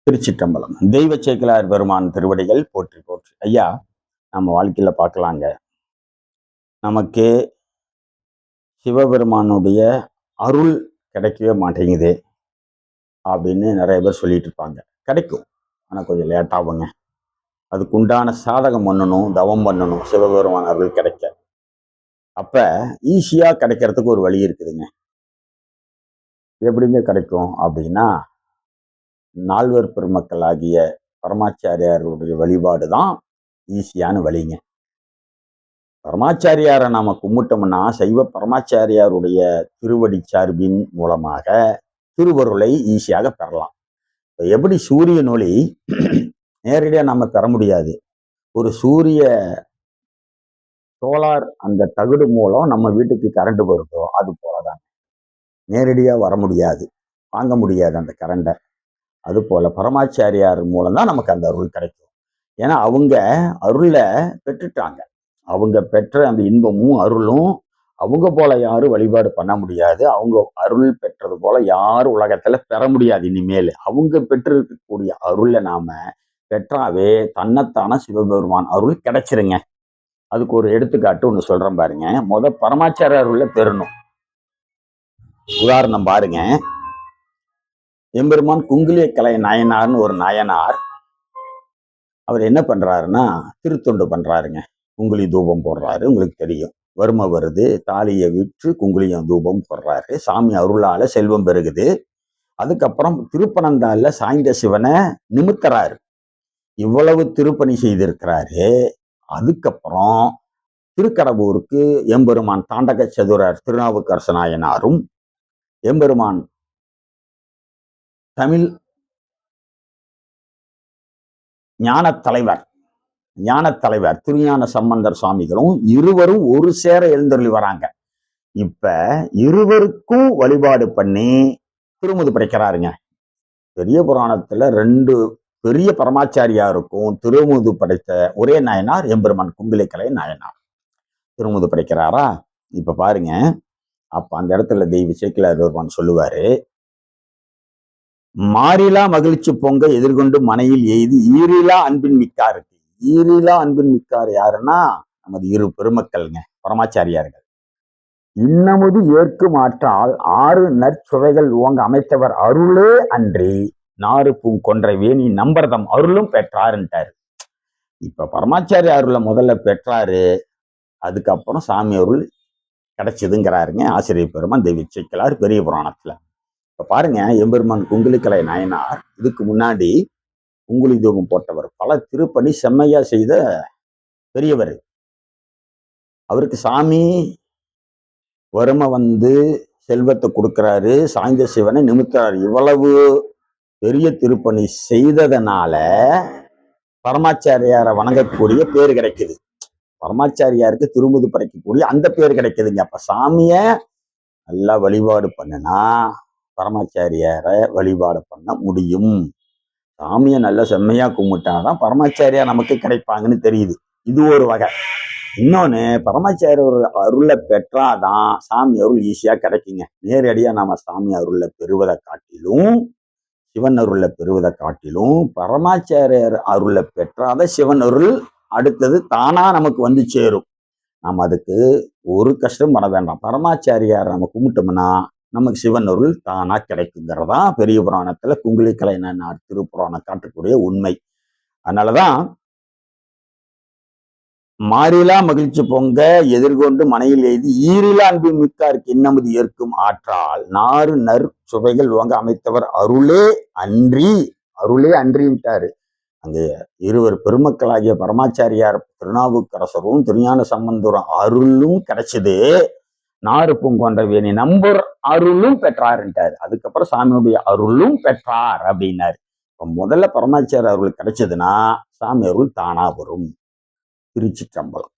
திருச்சிற்றம்பலம். தெய்வ சேக்கிழார் பெருமான் திருவடிகள் போற்றி போற்றி. ஐயா, நம்ம வாழ்க்கையில பார்க்கலாங்க. நமக்கு சிவபெருமானுடைய அருள் கிடைக்கவே மாட்டேங்குது அப்படின்னு நிறைய பேர் சொல்லிட்டு இருப்பாங்க. கிடைக்கும், ஆனால் கொஞ்சம் லேட்டாகுங்க. அதுக்கு உண்டான சாதகம் பண்ணணும், தவம் பண்ணணும், சிவபெருமான் அருள் கிடைக்க. அப்ப ஈஸியா கிடைக்கிறதுக்கு ஒரு வழி இருக்குதுங்க. எப்படிங்க கிடைக்கும் அப்படின்னா, நால்வர் பெருமக்கள் ஆகிய பரமாச்சாரியாருடைய வழிபாடு தான் ஈஸியான வழிங்க. பரமாச்சாரியாரை நாம கும்பிட்டோம்னா சைவ பரமாச்சாரியாருடைய திருவடி சார்பின் மூலமாக திருவருளை ஈஸியாக பெறலாம். எப்படி சூரியன் ஒளி நேரடியாக நம்ம பெற முடியாது. ஒரு சூரிய சோலார் அந்த தகுடு மூலம் நம்ம வீட்டுக்கு கரண்ட் வருதோ அது போலதான். நேரடியாக வர முடியாது, வாங்க முடியாது அந்த கரண்டை. அது போல பரமாச்சாரியார் மூலம் தான் நமக்கு அந்த அருள் கிடைக்கும். ஏன்னா அவங்க அருளை பெற்றுட்டாங்க. அவங்க பெற்ற அந்த இன்பமும் அருளும் அவங்க போல யாரும் வழிபாடு பண்ண முடியாது. அவங்க அருள் பெற்றது போல யாரும் உலகத்துல பெற முடியாது இனிமேல். அவங்க பெற்றிருக்கக்கூடிய அருளை நாம பெற்றாவே தன்னைத்தான சிவபெருமான் அருள் கிடைச்சிருங்க. அதுக்கு ஒரு எடுத்துக்காட்டு ஒண்ணு சொல்றேன் பாருங்க. பரமாச்சார அருளை பெறணும். உதாரணம் பாருங்க. எம்பெருமான் குங்குலிய கலை நாயனார்னு ஒரு நாயனார். அவர் என்ன பண்றாருன்னா திருத்தொண்டு பண்றாருங்க. குங்குலி தூபம் போடுறாரு. உங்களுக்கு தெரியும், வறுமை வருது, தாலியை விற்று குங்குலியம் தூபம் போடுறாரு. சாமி அருளால செல்வம் பெருகுது. அதுக்கப்புறம் திருப்பனந்தாள்ல சாய்ந்த சிவனை நிமித்தறாரு. இவ்வளவு திருப்பணி செய்திருக்கிறாரு. அதுக்கப்புறம் திருக்கடவுருக்கு எம்பெருமான் தாண்டக சதுரர் திருநாவுக்கரசு நாயனாரும் எம்பெருமான் தமிழ் ஞான தலைவர் திருஞான சம்பந்தர் சுவாமிகளும் இருவரும் ஒரு சேர எழுந்தருளி வராங்க. இப்ப இருவருக்கும் வழிபாடு பண்ணி திருமுது படைக்கிறாருங்க. பெரிய புராணத்துல 2 பெரிய பரமாச்சாரியாருக்கும் திருமுது படைத்த ஒரே நாயனார் எம்பெருமான் குங்குலிக்கலை நாயனார். திருமுது படைக்கிறாரா? இப்ப பாருங்க. அப்ப அந்த இடத்துல தெய்வ சேக்கிழார் பெருமான் சொல்லுவாரு, மாறிலா மகிழ்ச்சி பொங்க எதிர்கொண்டு மனையில் எய்தி ஈரிலா அன்பின் மிக்காருக்கு. ஈரிலா அன்பின் மிக்கார் யாருன்னா நமது இரு பெருமக்கள்ங்க, பரமாச்சாரியார்கள். இன்னமுது ஏற்கும் ஆற்றால் 6 நற்சுவைகள் ஓங்க அமைத்தவர் அருளே அன்றி நாறு பூங்கொன்றை வேணி நம்பர்தம் அருளும் பெற்றாருன்ட்டாரு. இப்ப பரமாச்சாரிய அருளை முதல்ல பெற்றாரு. அதுக்கப்புறம் சாமி அருள் கிடைச்சதுங்கிறாருங்க ஆசிரியர் பெருமான் தெய்வ சேக்கிழார் பெரிய புராணத்துல. இப்ப பாருங்க, எம்பெருமான் குங்குலிக்கலை நாயனார் இதுக்கு முன்னாடி குங்குலி தூபம் போட்டவர். பல திருப்பணி செம்மையா செய்த பெரியவர். அவருக்கு சாமி வறுமை வந்து செல்வத்தை கொடுக்கிறாரு, சாய்ந்த சிவனை நிமித்தாரு. இவ்வளவு பெரிய திருப்பணி செய்ததனால பரமாச்சாரியாரை வணங்கக்கூடிய பேர் கிடைக்குது. பரமாச்சாரியாருக்கு திருமுது படைக்கக்கூடிய அந்த பேர் கிடைக்குதுங்க. அப்ப சாமிய நல்லா வழிபாடு பண்ணுனா பரமாச்சாரியாரை வழிபாடு பண்ண முடியும். சாமியை நல்ல செம்மையா கும்பிட்டாதான் பரமாச்சாரியா நமக்கு கிடைப்பாங்கன்னு தெரியுது. இது ஒரு வகை. இன்னொன்னு, பரமாச்சாரிய அருளை பெற்றாதான் சாமி அருள் ஈஸியா கிடைக்குங்க. நேரடியா நாம சாமி அருளை பெறுவதை காட்டிலும் சிவன் அருளை பெறுவதை காட்டிலும் பரமாச்சாரியர் அருளை பெற்றாத சிவன் அருள் அடுத்தது தானா நமக்கு வந்து சேரும். நம்ம அதுக்கு ஒரு கஷ்டம் பட வேண்டாம். பரமாச்சாரியார் நம்ம கும்பிட்டோம்னா நமக்கு சிவன் அருள் தானா கிடைக்குங்கிறதா பெரிய புராணத்துல குங்குலிக்கலை நாயனார் திருப்புராணம் காட்டக்கூடிய உண்மை. அதனாலதான் மாறிலா மகிழ்ச்சி பொங்க எதிர்கொண்டு மனையில் எய்தி ஈரிலா அன்பு மிக்காருக்கு இன்னமுது ஏற்கும் ஆற்றால் 4 நற்சுவைகள் ஓங்க அமைத்தவர் அருளே அன்றின்ட்டாரு. அங்க இருவர் பெருமக்களாகிய பரமாச்சாரியார் திருநாவுக்கரசரும் திருஞான சம்பந்தரும் அருளும் கிடைச்சது. நாறு பூங்கொன்ற வேணி நம்பர் அருளும் பெற்றாருன்ட்டாரு. அதுக்கப்புறம் சாமியுடைய அருளும் பெற்றார் அப்படின்னாரு. இப்ப முதல்ல பரமாச்சாரிய அருள் கிடைச்சதுன்னா சாமி அருள் தானா வரும். திருச்சிற்றம்பலம்.